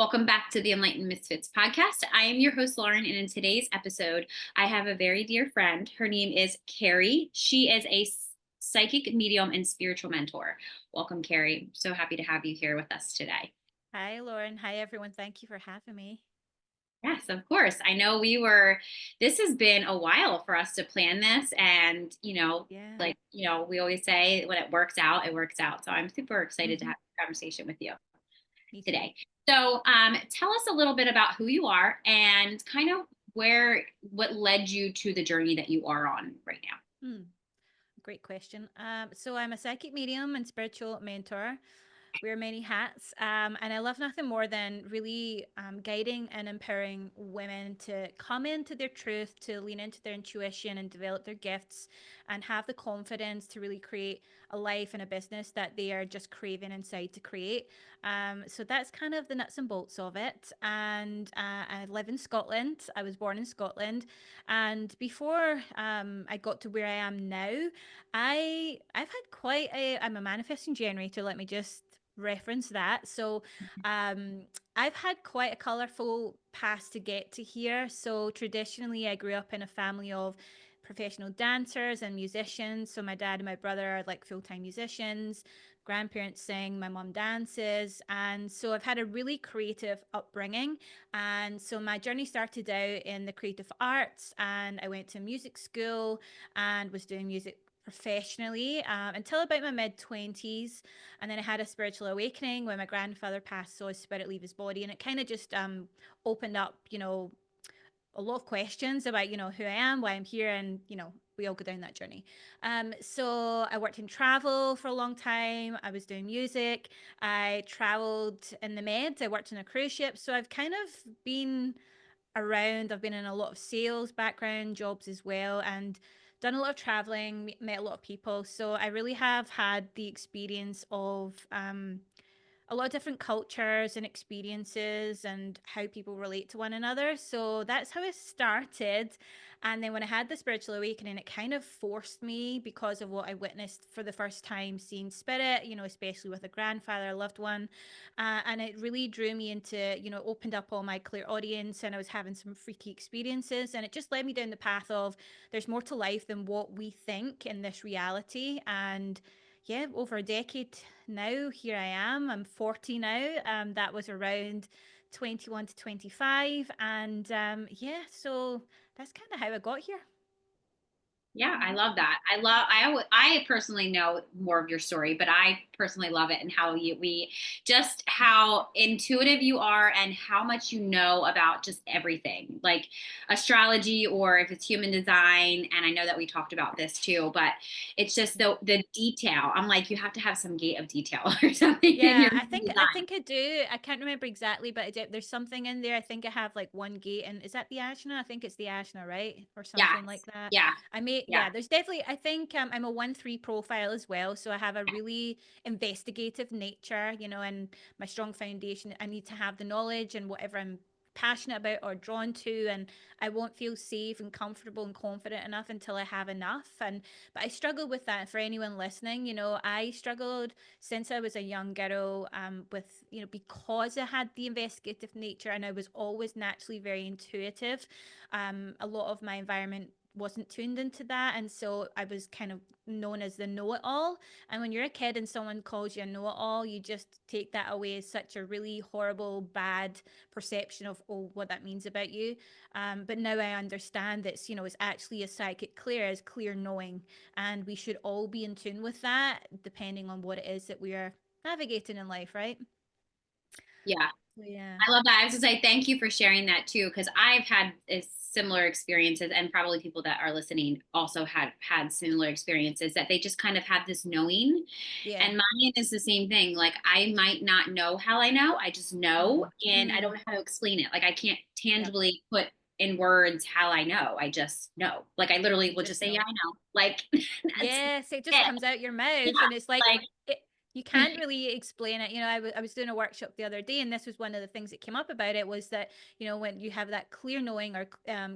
Welcome back to the Enlightened Misfits podcast. I am your host, Lauren, and in today's episode, I have a very dear friend. Her name is Kerry. She is a psychic medium and spiritual mentor. Welcome, Kerry. I'm so happy to have you here with us today. Hi, Lauren. Hi, everyone. Thank you for having me. Yes, of course. I know this has been a while for us to plan this. And, Yeah. we always say when it works out, it works out. So I'm super excited to Hmm. have a conversation with you Me too. today. So, tell us a little bit about who you are and kind of what led you to the journey that you are on right now. Hmm. Great question. So I'm a psychic medium and spiritual mentor. Wear many hats. And I love nothing more than really guiding and empowering women to come into their truth, to lean into their intuition and develop their gifts and have the confidence to really create a life and a business that they are just craving inside to create. So that's kind of the nuts and bolts of it. And I live in Scotland. I was born in Scotland. And before I got to where I am now, I've had I'm a manifesting generator. Let me just reference that. So um I've had quite a colorful past to get to here. So traditionally I grew up in a family of professional dancers and musicians. So my dad and my brother are like full-time musicians, grandparents sing, my mom dances, and so I've had a really creative upbringing. And so my journey started out in the creative arts, and I went to music school and was doing music professionally until about my mid 20s. And then I had a spiritual awakening when my grandfather passed, saw his spirit leave his body. And it kind of just opened up, a lot of questions about, who I am, why I'm here. And, we all go down that journey. So I worked in travel for a long time. I was doing music. I traveled in the Med. I worked on a cruise ship. So I've kind of been around. I've been in a lot of sales background jobs as well, and done a lot of traveling, met a lot of people. So I really have had the experience of a lot of different cultures and experiences and how people relate to one another. So that's how it started. And then when I had the spiritual awakening, it kind of forced me because of what I witnessed for the first time, seeing spirit, especially with a grandfather, a loved one. And it really drew me into, opened up all my clear audience, and I was having some freaky experiences. And it just led me down the path of there's more to life than what we think in this reality. And yeah, over a decade now, here I am. I'm 40 now. That was around 21 to 25. And yeah, so that's kind of how I got here. Yeah, I Mhm. love that. I personally know more of your story, but I personally love it and how intuitive you are and how much you know about just everything, like astrology or if it's human design. And I know that we talked about this too, but it's just the detail. I'm like, you have to have some gate of detail or something in Yeah, your I human think I design. think I do. I can't remember exactly, but there's something in there. I think I have like one gate, and is that the Ashna? I think it's the Ashna, right, or something like Yes. that. Yeah. Yeah. Yeah. There's definitely. I think I'm a 1-3 profile as well, so I have a really investigative nature, and my strong foundation. I need to have the knowledge and whatever I'm passionate about or drawn to, and I won't feel safe and comfortable and confident enough until I have enough. And but I struggle with that. For anyone listening, I struggled since I was a young girl, with, because I had the investigative nature and I was always naturally very intuitive. A lot of my environment wasn't tuned into that. And so I was kind of known as the know it all. And when you're a kid and someone calls you a know it all, you just take that away as such a really horrible, bad perception of, oh, what that means about you. But now I understand that, it's actually a psychic clear as clear knowing. And we should all be in tune with that, depending on what it is that we are navigating in life, right? Yeah. So, yeah. I love that. I was to say thank you for sharing that too, because I've had similar experiences, and probably people that are listening also had similar experiences that they just kind of have this knowing. Yeah. And mine is the same thing. Like I might not know how I know, I just know, Mm. and I don't Mm. know how to explain it. Like I can't Yep. tangibly put in words how I know. I just know. Like I literally You will just just say, yeah, know. I know. Like that's Yes, it just it. comes out your mouth, Yeah. and it's like Like it. You can't really explain it. I was doing a workshop the other day, and this was one of the things that came up about it was that, when you have that clear knowing or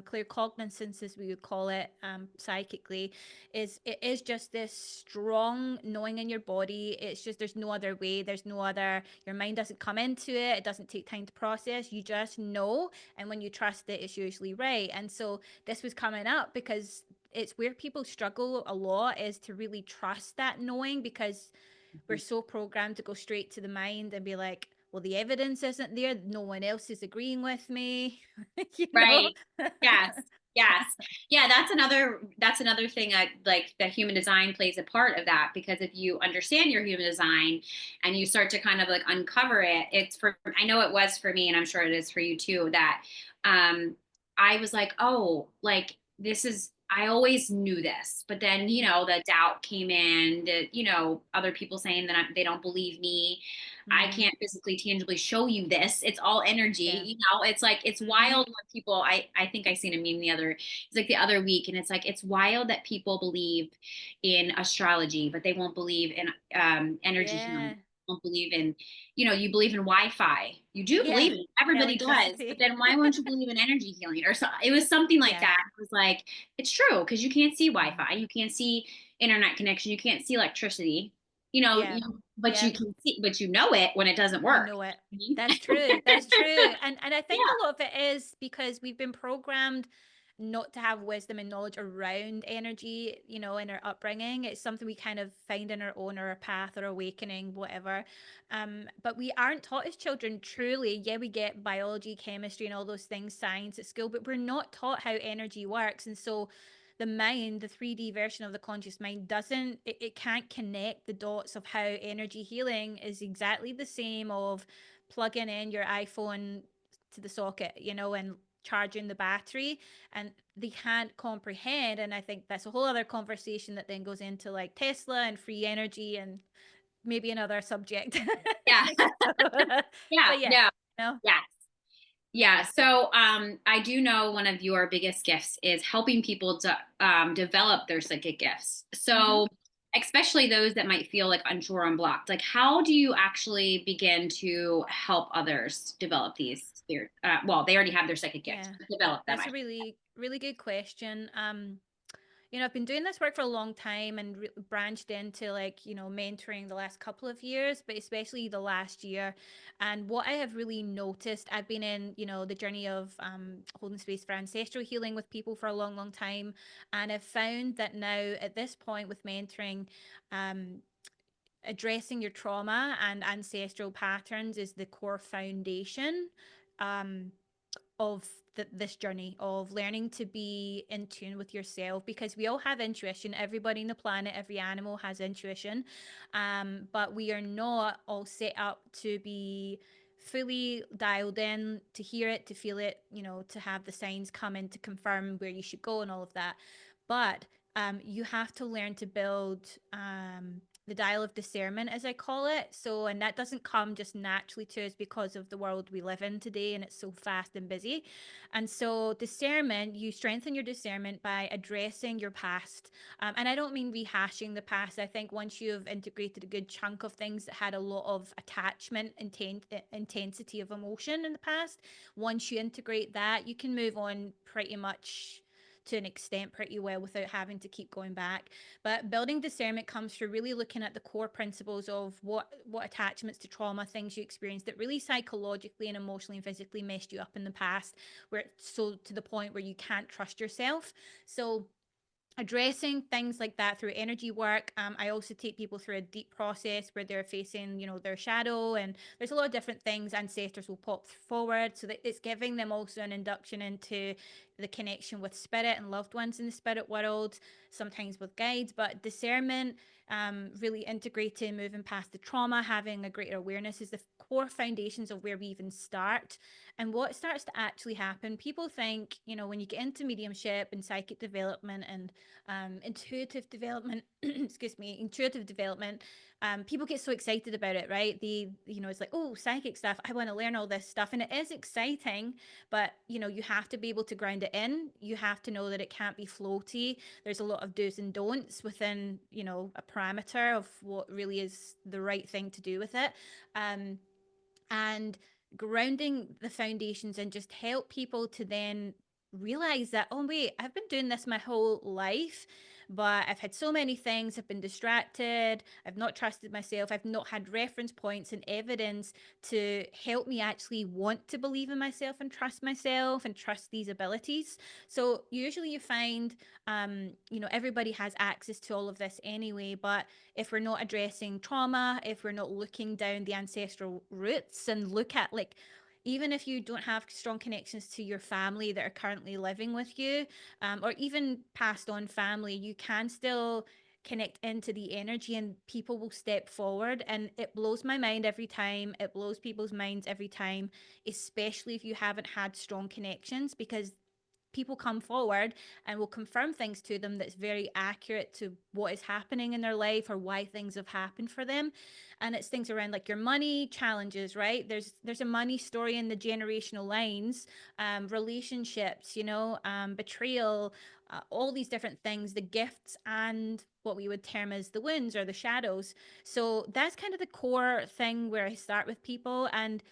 clear cognizance, as we would call it, psychically, it is just this strong knowing in your body. It's just, there's no other way. There's no other, your mind doesn't come into it. It doesn't take time to process. You just know. And when you trust it, it's usually right. And so this was coming up because it's where people struggle a lot, is to really trust that knowing, because we're so programmed to go straight to the mind and be like, well, the evidence isn't there. No one else is agreeing with me, you know? Right. Yes. Yes. Yeah, that's another thing, like that human design plays a part of that, because if you understand your human design and you start to kind of like uncover it, I know it was for me, and I'm sure it is for you too, that um I was like, oh, like this is, I always knew this, but then, the doubt came in, other people saying that they don't believe me. I Mm, can't physically tangibly show you this. It's all energy. yeah. It's like, it's Mm-hmm. wild when people, I think I seen a meme it's like the other week, and it's like, it's wild that people believe in astrology, but they won't believe in energy healing. Yeah. Won't believe in, you believe in Wi-Fi. You do Yeah. believe in it. Everybody does. But Electricity. then why won't you believe in energy healing? Or so it was something like Yeah. that. It was like, it's true, because you can't see Wi-Fi. You can't see internet connection. You can't see electricity. Yeah. But Yeah. you can see, but you know it when it doesn't You work. know it. That's true. That's true. And I think Yeah. a lot of it is because we've been programmed not to have wisdom and knowledge around energy, in our upbringing. It's something we kind of find in our own, or our path or awakening, whatever. But we aren't taught as children truly. Yeah, we get biology, chemistry, and all those things, science at school, but we're not taught how energy works. And so the mind, the 3D version of the conscious mind, it can't connect the dots of how energy healing is exactly the same of plugging in your iPhone to the socket, and charging the battery. And they can't comprehend. And I think that's a whole other conversation that then goes into like Tesla and free energy and maybe another subject. Yeah. So, Yeah. but yeah, No. you know, Yeah. Yeah, so I do know one of your biggest gifts is helping people to develop their psychic gifts. hmm So, especially those that might feel like unsure and blocked, like how do you actually begin to help others develop these? Well, they already have their psychic gifts, yeah, but develop them. that's a really, really good question. I've been doing this work for a long time and branched into like, mentoring the last couple of years, but especially the last year. And what I have really noticed, I've been in, the journey of holding space for ancestral healing with people for a long, long time. And I've found that now at this point with mentoring, um, addressing your trauma and ancestral patterns is the core foundation. Um, of this journey of learning to be in tune with yourself, because we all have intuition. Everybody in the planet, every animal has intuition, but we are not all set up to be fully dialed in to hear it, to feel it, to have the signs come in to confirm where you should go and all of that. But you have to learn to build the dial of discernment, as I call it. So, and that doesn't come just naturally to us because of the world we live in today and it's so fast and busy. And so, discernment, you strengthen your discernment by addressing your past. And I don't mean rehashing the past. I think once you've integrated a good chunk of things that had a lot of attachment, intensity of emotion in the past, once you integrate that, you can move on pretty much to an extent pretty well without having to keep going back. But building discernment comes through really looking at the core principles of what attachments to trauma, things you experienced that really psychologically and emotionally and physically messed you up in the past, where it's so to the point where you can't trust yourself. So addressing things like that through energy work. I also take people through a deep process where they're facing, their shadow, and there's a lot of different things ancestors will pop forward, so that it's giving them also an induction into the connection with spirit and loved ones in the spirit world, sometimes with guides, but discernment, really integrating, moving past the trauma, having a greater awareness is the core foundations of where we even start. And what starts to actually happen, people think, when you get into mediumship and psychic development and intuitive development, excuse me, intuitive development, people get so excited about it, right? It's like, oh, psychic stuff. I want to learn all this stuff. And it is exciting, but, you have to be able to ground it in. You have to know that it can't be floaty. There's a lot of do's and don'ts within, a parameter of what really is the right thing to do with it. And grounding the foundations and just help people to then realize that, oh wait, I've been doing this my whole life, but I've had so many things, I've been distracted, I've not trusted myself, I've not had reference points and evidence to help me actually want to believe in myself and trust these abilities. So usually you find everybody has access to all of this anyway, but if we're not addressing trauma, if we're not looking down the ancestral roots and look at, like, even if you don't have strong connections to your family that are currently living with you, or even passed on family, you can still connect into the energy and people will step forward. And it blows my mind every time. It blows people's minds every time, especially if you haven't had strong connections, because people come forward and will confirm things to them that's very accurate to what is happening in their life or why things have happened for them. And it's things around like your money challenges, right? There's a money story in the generational lines, relationships, betrayal, all these different things, the gifts and what we would term as the wounds or the shadows. So that's kind of the core thing where I start with people. And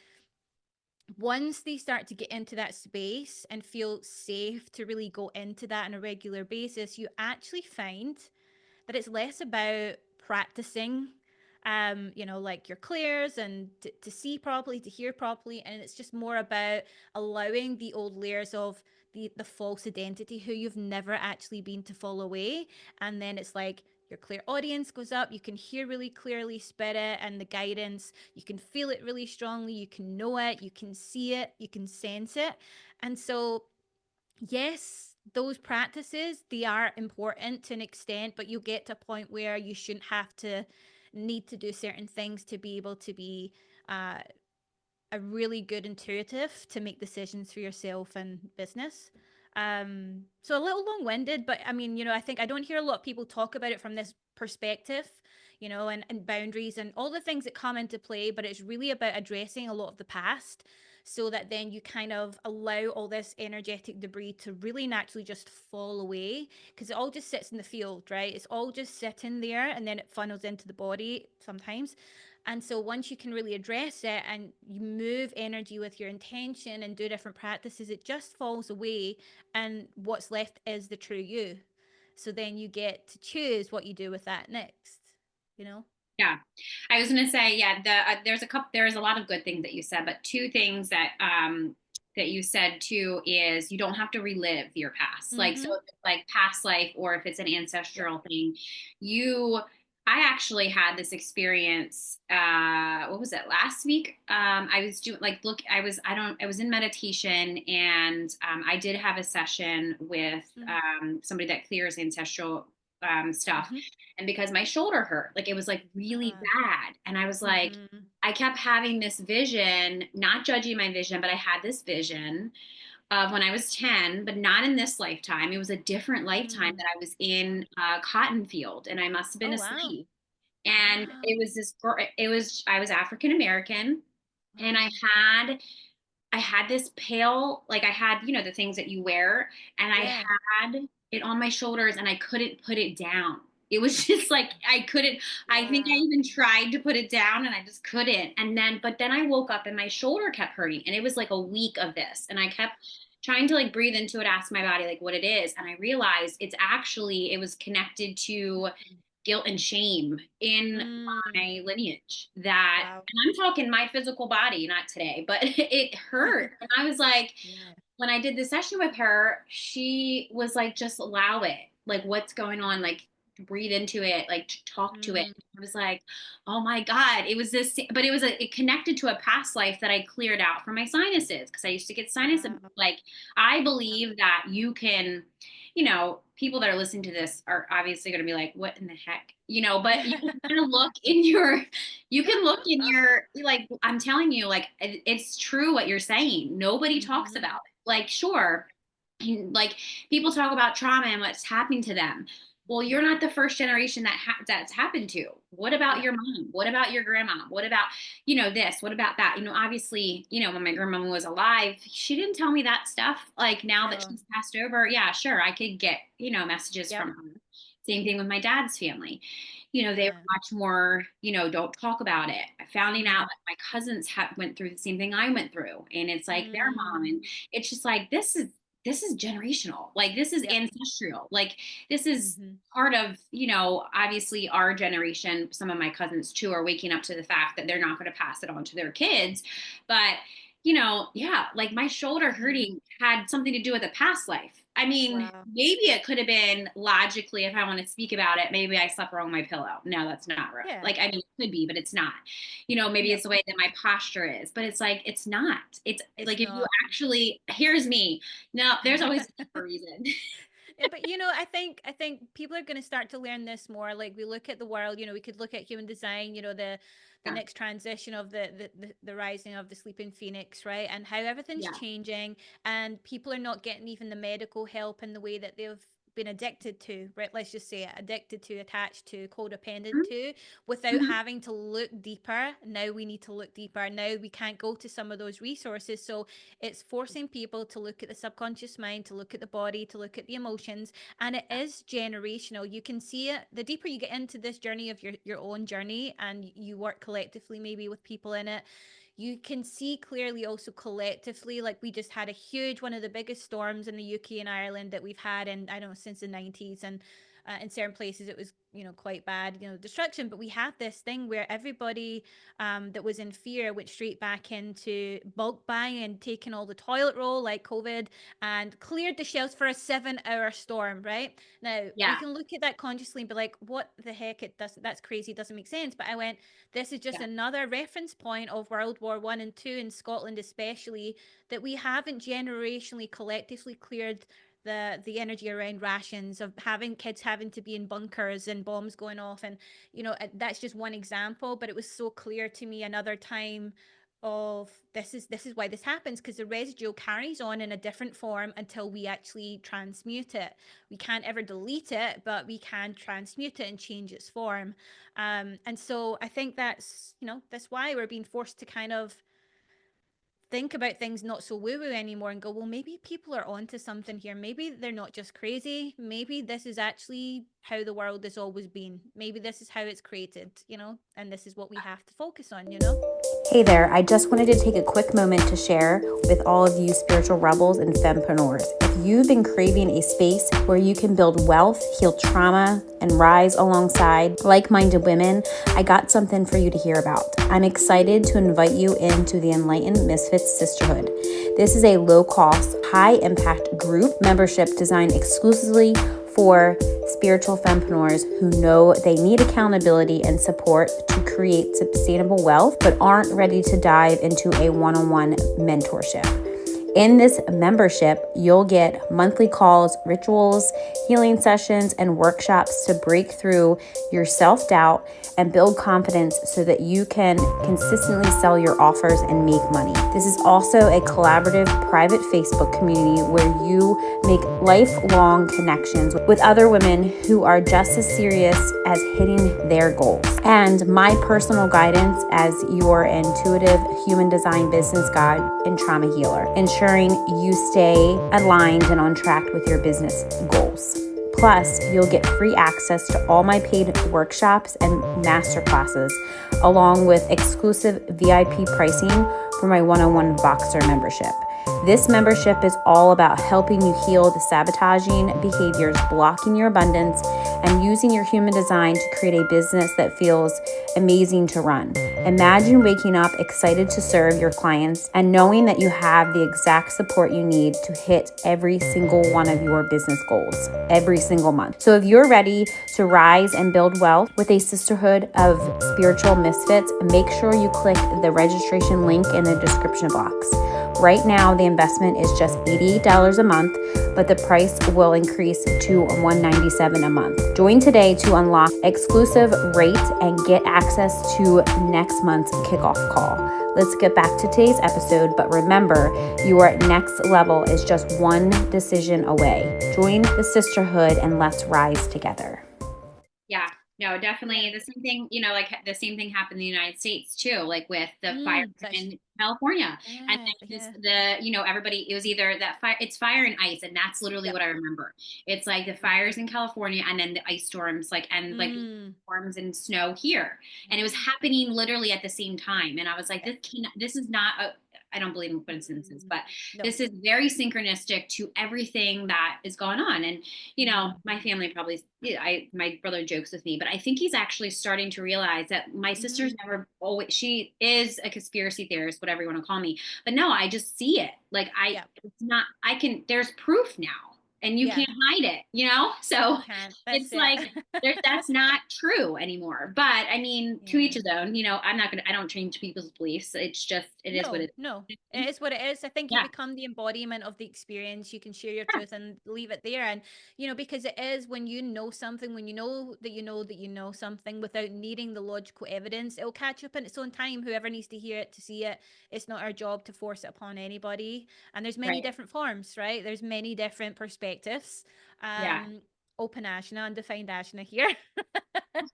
once they start to get into that space and feel safe to really go into that on a regular basis, you actually find that it's less about practicing, like your clears and to see properly, to hear properly. And it's just more about allowing the old layers of the false identity who you've never actually been to fall away. And then it's like your clear audience goes up. You can hear really clearly spirit and the guidance. You can feel it really strongly. You can know it. You can see it. You can sense it. And so yes, those practices, they are important to an extent, but you'll get to a point where you shouldn't have to need to do certain things to be able to be uh, a really good intuitive to make decisions for yourself and business. So a little long-winded, but I mean, I think I don't hear a lot of people talk about it from this perspective, and boundaries and all the things that come into play, but it's really about addressing a lot of the past so that then you kind of allow all this energetic debris to really naturally just fall away, because it all just sits in the field, right? It's all just sitting there and then it funnels into the body sometimes. And so once you can really address it and you move energy with your intention and do different practices, it just falls away. And what's left is the true you. So then you get to choose what you do with that next, you know? Yeah. I was going to say, yeah, there's a lot of good things that you said, but two things that you said too is you don't have to relive your past. Like, so Mm-hmm. if it's like past life, or if it's an Yeah. ancestral thing, I actually had this experience, what was it, last week? I was doing like, look, I was in meditation, and I did have a session with Mm-hmm. somebody that clears ancestral stuff. Mm-hmm. And because my shoulder hurt, like it was like really bad. And I was like, Mm-hmm. I kept having this vision, not judging my vision, but I had this vision of when I was 10, but not in this lifetime. It was a different lifetime Mm-hmm. that I was in a cotton field, and I must have been Oh, a wow. slave. And Wow. it was this girl, I was African American, and Wow. I had this pale, like I had, the things that you wear, and I Yeah. had it on my shoulders and I couldn't put it down. It was just like I couldn't, I think I Wow. even tried to put it down and I just couldn't. But then I woke up and my shoulder kept hurting, and it was like a week of this. And I kept trying to like breathe into it, ask my body like what it is. And I realized it was connected to guilt and shame in Mm. my lineage, that, Wow. and I'm talking my physical body, not today, but it hurt. And I was like, Yeah. when I did the session with her, she was like, just allow it. Like, what's going on? Like, breathe into it, like, talk to it. Mm. I was like, oh my God, it was this, but it connected to a past life that I cleared out from my sinuses, because I used to get sinus. Wow. Like, I Wow. believe that you can, people that are listening to this are obviously going to be like, what in the heck? But you can kind of you can look in your, like, I'm telling you, like, it's true what you're saying. Nobody talks Mhm. about it. Like, sure, like people talk about trauma and what's happening to them. Well, you're not the first generation that's happened to. What about Yeah. your mom? What about your grandma? What about, this? What about that? Obviously, when my grandmama was alive, she didn't tell me that stuff. Like now that No. she's passed over, yeah, sure, I could get, messages Yep. from her. Same thing with my dad's family. They Yeah. were much more, don't talk about it. Finding out Mm. that my cousins went through the same thing I went through, and it's like their mom, Mm. and it's just like this is generational. Like this is Yep. ancestral. Like this is Mm-hmm. part of, obviously our generation. Some of my cousins too are waking up to the fact that they're not going to pass it on to their kids. But, yeah, like my shoulder Mm-hmm. hurting had something to do with a past life. I mean, Wow. maybe it could have been logically, if I want to speak about it, maybe I slept wrong on my pillow. No, that's not right. Yeah. Like, I mean, it could be, but it's not. Maybe Yep. it's the way that my posture is, but it's like, it's not. It's It's like, if you not. actually, here's me. No, there's always a reason. Yeah, but I think people are going to start to learn this more. Like we look at the world, we could look at human design, the Yeah. next transition of the rising of the sleeping phoenix, right? And how everything's Yeah. changing, and people are not getting even the medical help in the way that they've been addicted to, right? Let's just say it, addicted to, attached to, codependent to, without Mm-hmm. having to look deeper. Now we need to look deeper. Now we can't go to some of those resources. So it's forcing people to look at the subconscious mind, to look at the body, to look at the emotions. And it is generational. You can see it. The deeper you get into this journey of your own journey, and you work collectively maybe with people in it, you can see clearly also collectively, like we just had a huge, one of the biggest storms in the UK and Ireland that we've had in, I don't know, since the 90s. And in certain places it was, quite bad, destruction. But we had this thing where everybody that was in fear went straight back into bulk buying and taking all the toilet roll like COVID, and cleared the shelves for a 7-hour storm, right? Now we Yeah. can look at that consciously and be like, what the heck, it does, that's crazy, it doesn't make sense. But I went, this is just Yeah. another reference point of World War I and II in Scotland especially, that we haven't generationally collectively cleared the energy around rations, of having kids having to be in bunkers and bombs going off. And that's just one example, but it was so clear to me another time of, this is why this happens, because the residue carries on in a different form until we actually transmute it. We can't ever delete it, but we can transmute it and change its form. And so I think that's why we're being forced to kind of think about things not so woo woo anymore and go, well, maybe people are onto something here. Maybe they're not just crazy. Maybe this is actually how the world has always been. Maybe this is how it's created, and this is what we have to focus on. Hey there, I just wanted to take a quick moment to share with all of you spiritual rebels and fempreneurs. If you've been craving a space where you can build wealth, heal trauma, and rise alongside like-minded women, I got something for you to hear about. I'm excited to invite you into the Enlightened Misfits Sisterhood. This is a low-cost, high-impact group membership designed exclusively for spiritual fempreneurs who know they need accountability and support to create sustainable wealth, but aren't ready to dive into a one-on-one mentorship. In this membership, you'll get monthly calls, rituals, healing sessions, and workshops to break through your self-doubt and build confidence so that you can consistently sell your offers and make money. This is also a collaborative private Facebook community where you make lifelong connections with other women who are just as serious as hitting their goals. And my personal guidance as your intuitive human design business guide and trauma healer, ensuring you stay aligned and on track with your business goals. Plus, you'll get free access to all my paid workshops and masterclasses, along with exclusive VIP pricing for my one-on-one Voxer membership. This membership is all about helping you heal the sabotaging behaviors blocking your abundance and using your human design to create a business that feels amazing to run. Imagine waking up excited to serve your clients and knowing that you have the exact support you need to hit every single one of your business goals every single month. So if you're ready to rise and build wealth with a sisterhood of spiritual misfits, make sure you click the registration link in the description box. Right now, the investment is just $88 a month, but the price will increase to $197 a month. Join today to unlock exclusive rates and get access to next month's kickoff call. Let's get back to today's episode, but remember, your next level is just one decision away. Join the sisterhood and let's rise together. No, definitely Yeah. the same thing, like the same thing happened in the United States too, like with the fire That's in California. And yeah, then yeah. everybody, it was either that fire, it's fire and ice, and that's literally Yep. what I remember. It's like the fires in California and then the ice storms, and like Mm. storms and snow here. And it was happening literally at the same time. And I was like, Yep. this is not I don't believe in coincidences, Mm. but No. this is very synchronistic to everything that is going on. And Mm. my family probably, my brother jokes with me, but I think he's actually starting to realize that my sister's Mm. never always, she is a conspiracy theorist, whatever you want to call me. But no, I just see it. Like Yeah. it's not, there's proof now and you Yeah. can't hide it. So You can't. That's it's it. like, that's not true anymore. But I mean, to Yeah. each his own, I don't change people's beliefs. It's just, it is what No, it no. is. It is what it is. I think you Yeah. become the embodiment of the experience. You can share your Yeah. truth and leave it there. And, because it is when you know something, when you know that you know that you know something without needing the logical evidence, it'll catch up in its own time. Whoever needs to hear it to see it, it's not our job to force it upon anybody. And there's many Right. different forms, right? There's many different perspectives. Yeah. Open Ashna, undefined Ashna here. Yeah,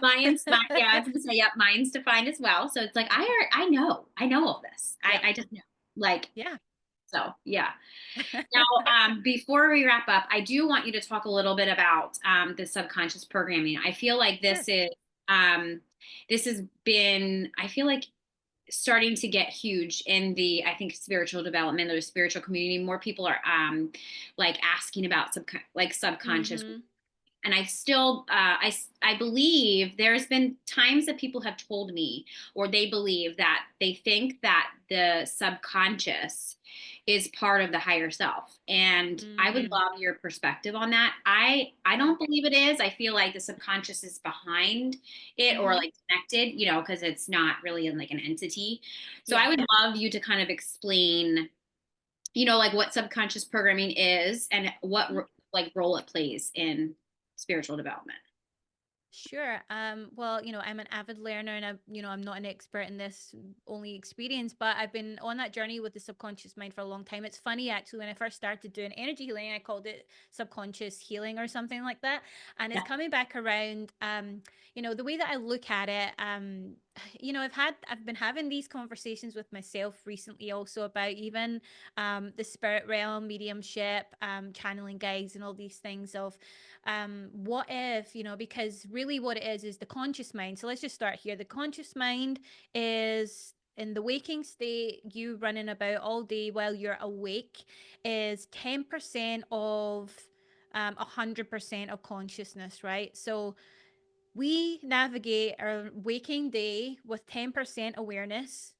I was gonna say, yep, mine's defined as well. So it's like, I know all this. Yep. I just know, like, Yeah. so yeah. Now, before we wrap up, I do want you to talk a little bit about the subconscious programming. I feel like Sure. this has been, I feel like, starting to get huge in the, I think, spiritual development or spiritual community. More people are like asking about subconscious. Mm-hmm. And I still, I believe there's been times that people have told me, or they believe that they think that the subconscious is part of the higher self. And I would Mm, love your perspective on that. I yeah. don't believe it is. I feel like the subconscious is behind it, or Mm-hmm. like connected, because it's not really in like an entity. So Yeah. I would love you to kind of explain, like what subconscious programming is and what Mhm. like role it plays in spiritual development. Sure. Well, I'm an avid learner and I'm not an expert in this only experience, but I've been on that journey with the subconscious mind for a long time. It's funny actually, when I first started doing energy healing, I called it subconscious healing or something like that. And it's Yeah. coming back around, the way that I look at it, I've been having these conversations with myself recently also about even the spirit realm, mediumship, channeling guides and all these things of what if, because really what it is the conscious mind. So let's just start here. The conscious mind is in the waking state, you running about all day while you're awake is 10% of 100% of consciousness, right? So we navigate our waking day with 10% awareness,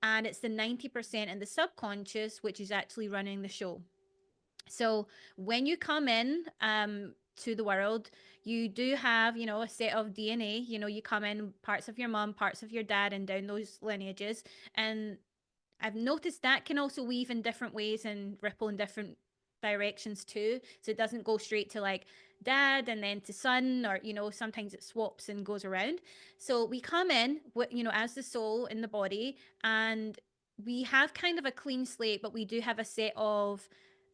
and it's the 90% in the subconscious, which is actually running the show. So when you come in to the world, you do have, a set of DNA. You come in parts of your mom, parts of your dad, and down those lineages. And I've noticed that can also weave in different ways and ripple in different directions too. So it doesn't go straight to like dad and then to son, or sometimes it swaps and goes around. So we come in with, as the soul in the body, and we have kind of a clean slate, but we do have a set of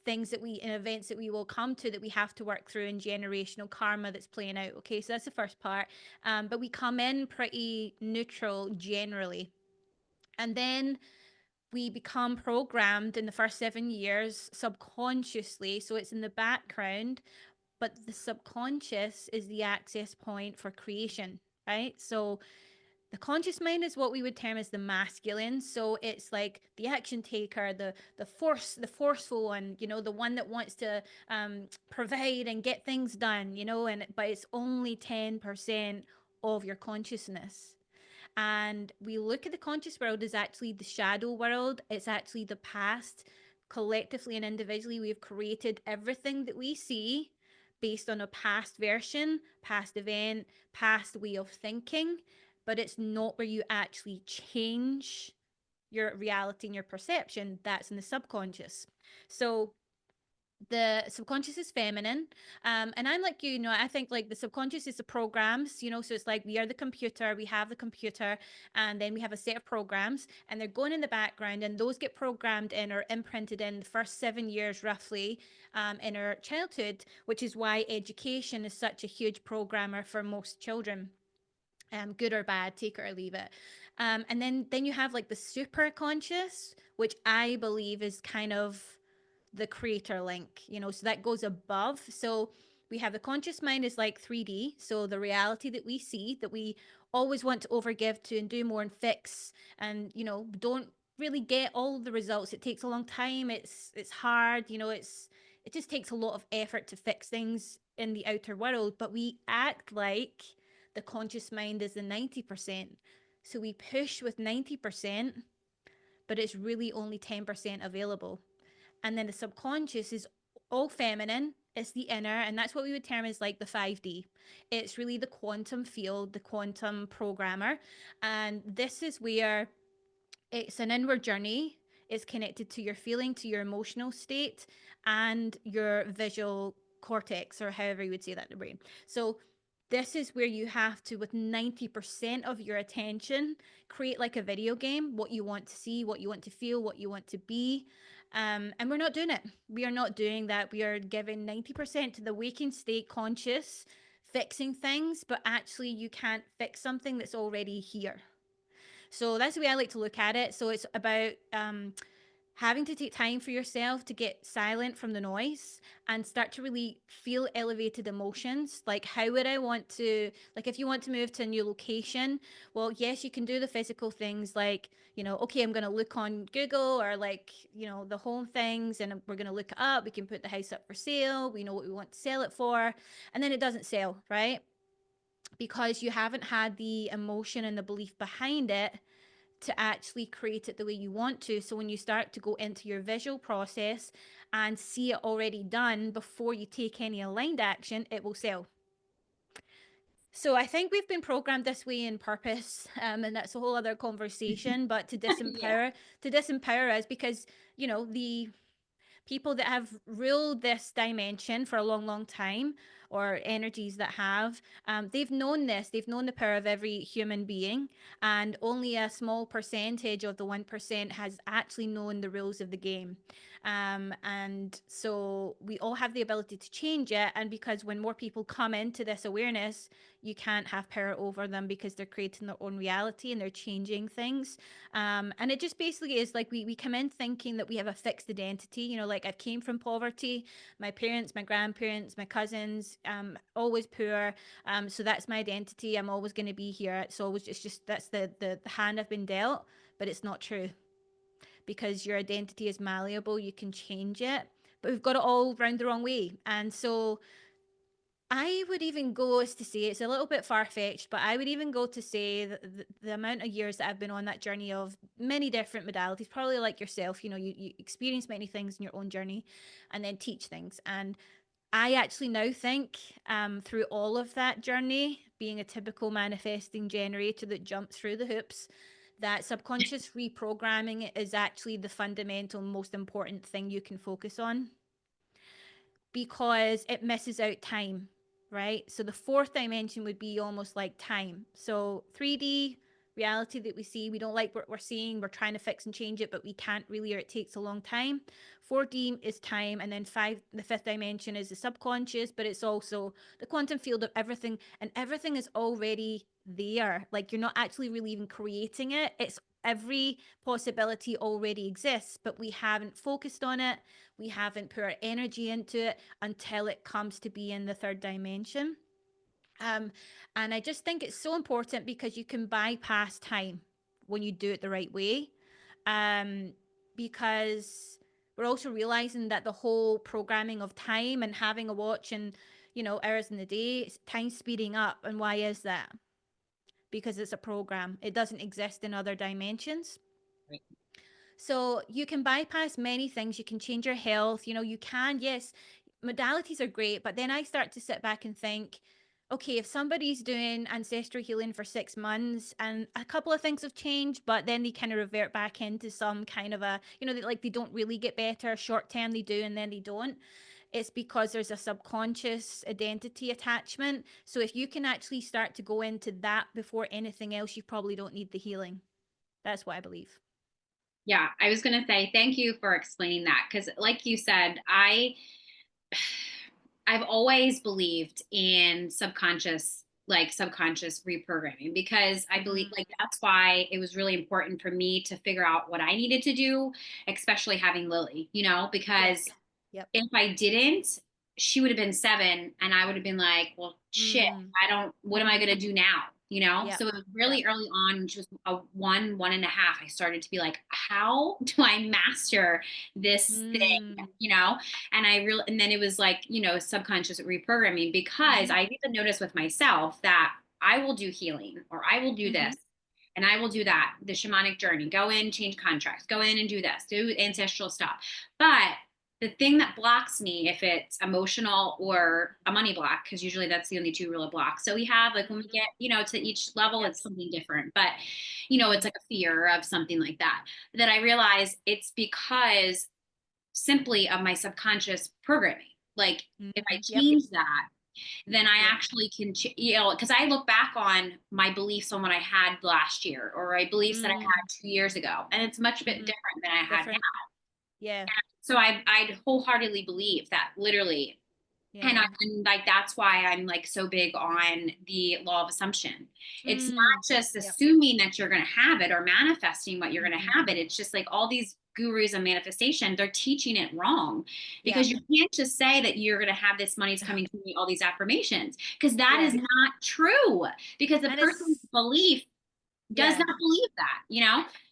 things that we, in events that we will come to, that we have to work through, in generational karma that's playing out. Okay, so that's the first part. But we come in pretty neutral generally, and then we become programmed in the first 7 years subconsciously. So it's in the background, but the subconscious is the access point for creation, right? So the conscious mind is what we would term as the masculine. So it's like the action taker, the forceful one, the one that wants to provide and get things done, and but it's only 10% of your consciousness. And we look at the conscious world as actually the shadow world. It's actually the past. Collectively and individually, we've created everything that we see based on a past version, past event, past way of thinking, but it's not where you actually change your reality and your perception. That's in the subconscious. So The subconscious is feminine. And I'm like, you know, I think like the subconscious is the programs, you know, so it's like we are the computer, we have the computer, and then we have a set of programs, and they're going in the background, and those get programmed in or imprinted in the first 7 years roughly, in our childhood, which is why education is such a huge programmer for most children. Good or bad, take it or leave it. And then you have like the super conscious, which I believe is kind of the creator link, you know, so that goes above. So we have the conscious mind is like 3D, so the reality that we see, that we always want to overgive to and do more and fix, and you know, don't really get all the results. It takes a long time, it's hard, you know, it just takes a lot of effort to fix things in the outer world, but we act like the conscious mind is the 90%. So we push with 90%, but it's really only 10% available. And then the subconscious is all feminine, it's the inner, and that's what we would term as like the 5D. It's really the quantum field, the quantum programmer. And this is where it's an inward journey. It's connected to your feeling, to your emotional state, and your visual cortex, or however you would say that in the brain. So this is where you have to, with 90% of your attention, create like a video game, what you want to see, what you want to feel, what you want to be. And we're not doing it. We are not doing that. We are giving 90% to the waking state, conscious, fixing things, but actually you can't fix something that's already here. So that's the way I like to look at it. So it's about having to take time for yourself to get silent from the noise and start to really feel elevated emotions. Like, how would I want to, like, if you want to move to a new location, well, yes, you can do the physical things like, you know, okay, I'm going to look on Google or like, you know, the home things, and we're going to look it up. We can put the house up for sale. We know what we want to sell it for. And then it doesn't sell, right? Because you haven't had the emotion and the belief behind it to actually create it the way you want to. So when you start to go into your visual process and see it already done before you take any aligned action, it will sell. So I think we've been programmed this way in purpose, and that's a whole other conversation. But to disempower, to disempower us, because you know the people that have ruled this dimension for a long, long time, or energies that have, they've known this, they've known the power of every human being, and only a small percentage of the 1% has actually known the rules of the game. And so we all have the ability to change it. And because when more people come into this awareness, you can't have power over them because they're creating their own reality and they're changing things. And it just basically is like we come in thinking that we have a fixed identity. You know, like I came from poverty, my parents, my grandparents, my cousins, always poor. So that's my identity. I'm always going to be here. It's always just that's the hand I've been dealt, but it's not true, because your identity is malleable. You can change it, but we've got it all round the wrong way. And so I would even go as to say, it's a little bit far-fetched, but I would even go to say that the amount of years that I've been on that journey of many different modalities, probably like yourself, you know, you experience many things in your own journey and then teach things. And I actually now think, through all of that journey, being a typical manifesting generator that jumps through the hoops, that subconscious reprogramming is actually the fundamental, most important thing you can focus on, because it misses out time, right? So the fourth dimension would be almost like time. So 3D reality that we see, we don't like what we're seeing, we're trying to fix and change it, but we can't really, or it takes a long time. 4D is time, and then the fifth dimension is the subconscious, but it's also the quantum field of everything, and everything is already there. Like, you're not actually really even creating it. It's every possibility already exists, but we haven't focused on it. We haven't put our energy into it until it comes to be in the third dimension. And I just think it's so important, because you can bypass time when you do it the right way. Because we're also realizing that the whole programming of time and having a watch and, you know, hours in the day, time speeding up. And why is that? Because it's a program. It doesn't exist in other dimensions. Right. So you can bypass many things. You can change your health. You know, you can, yes, modalities are great, but then I start to sit back and think, okay, if somebody's doing ancestral healing for 6 months and a couple of things have changed, but then they kind of revert back into some kind of a, like they don't really get better. Short term they do and then they don't. It's because there's a subconscious identity attachment. So if you can actually start to go into that before anything else, you probably don't need the healing. That's what I believe. Yeah, I was going to say thank you for explaining that, because like you said, I've always believed in subconscious reprogramming, because I believe like that's why it was really important for me to figure out what I needed to do, especially having Lily, because Yes. Yep. if I didn't, she would have been 7 and I would have been like, well, shit, what am I going to do now? Yep. So it was really early on, when she was a 1.5, I started to be like, how do I master this thing? And then it was like, subconscious reprogramming, because I've even noticed with myself that I will do healing, or I will do this, and I will do that, the shamanic journey, go in, change contracts, go in and do this, do ancestral stuff. But the thing that blocks me, if it's emotional or a money block, because usually that's the only two real blocks. So we have, like, when we get, to each level, it's something different, but, it's like a fear of something like that I realize it's because simply of my subconscious programming. Like, if I change that, then I actually can, because I look back on my beliefs on what I had last year, or my beliefs that I had 2 years ago, and it's much bit different than I had now. Yeah. So I'd wholeheartedly believe that, literally. And like, that's why I'm like so big on the law of assumption. It's not just assuming that you're going to have it, or manifesting what you're going to have it. It's just like all these gurus of manifestation, they're teaching it wrong, because you can't just say that you're going to have this money's coming to me, all these affirmations, because that is not true, because the person's belief does not believe that.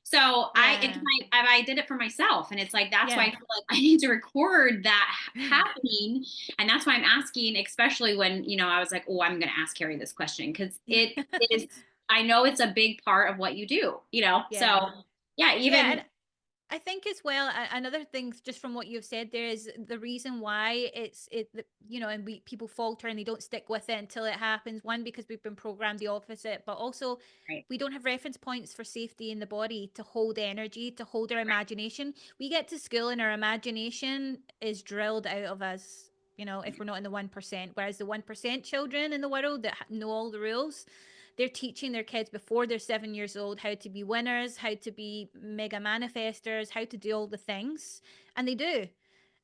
So I did it for myself, and it's like, that's why I feel like I need to record that happening. And that's why I'm asking, especially when, I was like, oh, I'm going to ask Kerry this question, because it is, I know it's a big part of what you do, so even. I think as well, another thing, just from what you've said there, is the reason why and people falter and they don't stick with it until it happens. One, because we've been programmed the opposite, but also we don't have reference points for safety in the body to hold energy, to hold our imagination. We get to school and our imagination is drilled out of us, if we're not in the 1%, whereas the 1% children in the world that know all the rules, they're teaching their kids before they're 7 years old how to be winners, how to be mega manifestors, how to do all the things. And they do.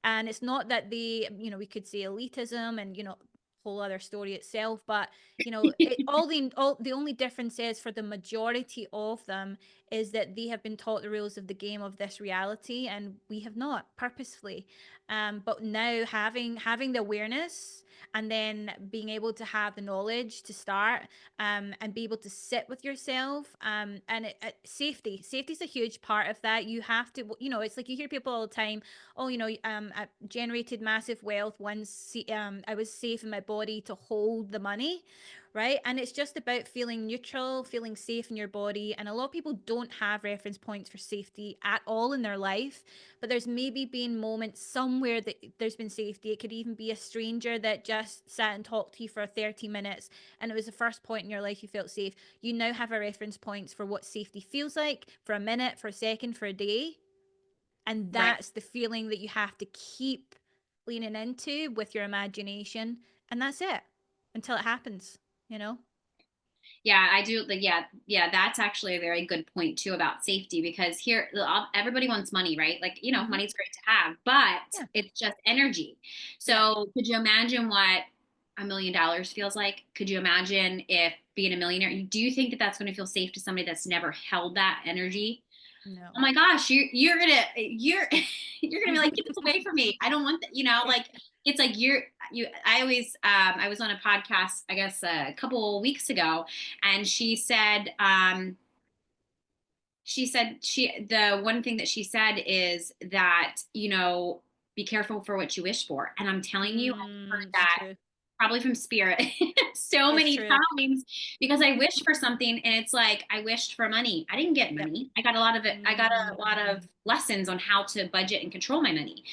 And it's not that they, we could say elitism and, whole other story itself, but the only difference is, for the majority of them, is that they have been taught the rules of the game of this reality, and we have not, purposefully. But now having the awareness, and then being able to have the knowledge to start, and be able to sit with yourself, and safety is a huge part of that. You have to, it's like you hear people all the time, oh, I generated massive wealth once, I was safe in my body to hold the money, right? And it's just about feeling neutral, feeling safe in your body. And a lot of people don't have reference points for safety at all in their life, but there's maybe been moments somewhere that there's been safety. It could even be a stranger that just sat and talked to you for 30 minutes, and it was the first point in your life you felt safe. You now have a reference points for what safety feels like, for a minute, for a second, for a day. And that's the feeling that you have to keep leaning into with your imagination. And that's it until it happens, Yeah, I do. Like, yeah, that's actually a very good point too, about safety, because here, everybody wants money, right? Like, money's great to have, but it's just energy. So could you imagine what $1 million feels like? Could you imagine if being a millionaire, do you think that that's going to feel safe to somebody that's never held that energy? No. Oh my gosh, you're gonna be like, get this away from me. I don't want that, like, it's like I was on a podcast, I guess, a couple weeks ago, and she said the one thing that she said is that, be careful for what you wish for. And I'm telling you, I've heard that probably from spirit so many times, because I wished for something, and it's like, I wished for money. I didn't get money. I got a lot of it. I got a lot of lessons on how to budget and control my money.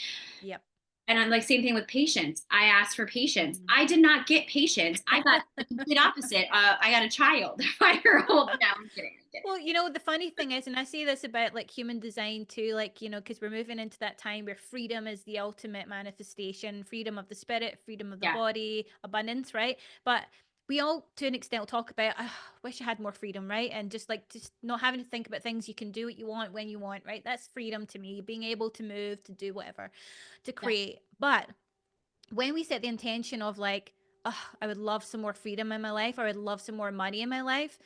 Yep. And I'm like, same thing with patience. I asked for patience. I did not get patience. I got the complete opposite. I got a child, 5-year-old. No, I'm kidding. I'm kidding. Well, you know, the funny thing is, and I say this about like human design too, like, you know, because we're moving into that time where freedom is the ultimate manifestation, freedom of the spirit, freedom of the Yeah. body, abundance, right? But we all, to an extent, will talk about, oh, wish I had more freedom, right? And just not having to think about things. You can do what you want when you want, right? That's freedom to me, being able to move, to do whatever, to create. But when we set the intention of like, oh, I would love some more freedom in my life, or I would love some more money in my life,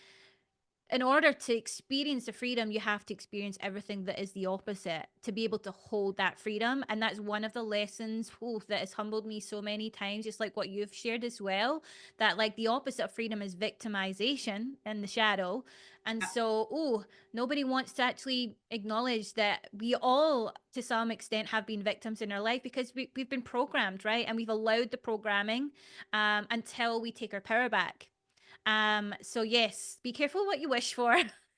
in order to experience the freedom, you have to experience everything that is the opposite to be able to hold that freedom. And that's one of the lessons that has humbled me so many times, just like what you've shared as well, that like the opposite of freedom is victimization in the shadow. And so, nobody wants to actually acknowledge that we all, to some extent, have been victims in our life because we've been programmed, right? And we've allowed the programming until we take our power back. So yes, be careful what you wish for.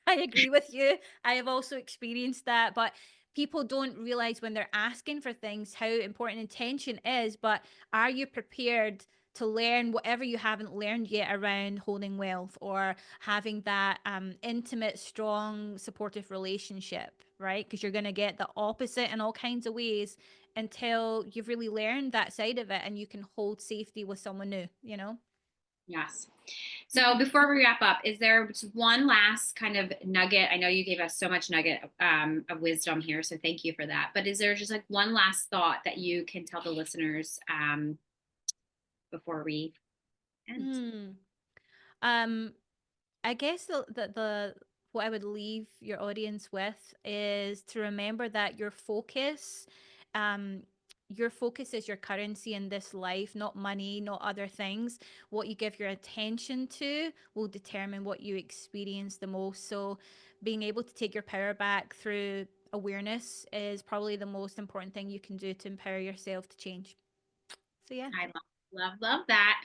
I agree with you. I have also experienced that, but people don't realize when they're asking for things how important intention is. But are you prepared to learn whatever you haven't learned yet around holding wealth or having that intimate, strong, supportive relationship, right? Because you're going to get the opposite in all kinds of ways until you've really learned that side of it and you can hold safety with someone new, you know? Yes. So before we wrap up, is there just one last kind of nugget? I know you gave us so much nugget of wisdom here, so thank you for that. But is there just like one last thought that you can tell the listeners before we end? Um, I guess the what I would leave your audience with is to remember that um, your focus is your currency in this life, not money, not other things. What you give your attention to will determine what you experience the most. So, being able to take your power back through awareness is probably the most important thing you can do to empower yourself to change. So, yeah. I love that.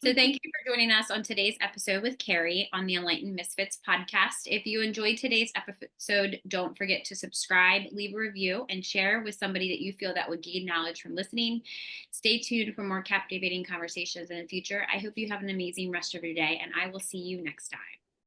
So thank you for joining us on today's episode with Kerry on the Enlightened Misfits podcast. If you enjoyed today's episode, don't forget to subscribe, leave a review, and share with somebody that you feel that would gain knowledge from listening. Stay tuned for more captivating conversations in the future. I hope you have an amazing rest of your day, and I will see you next time.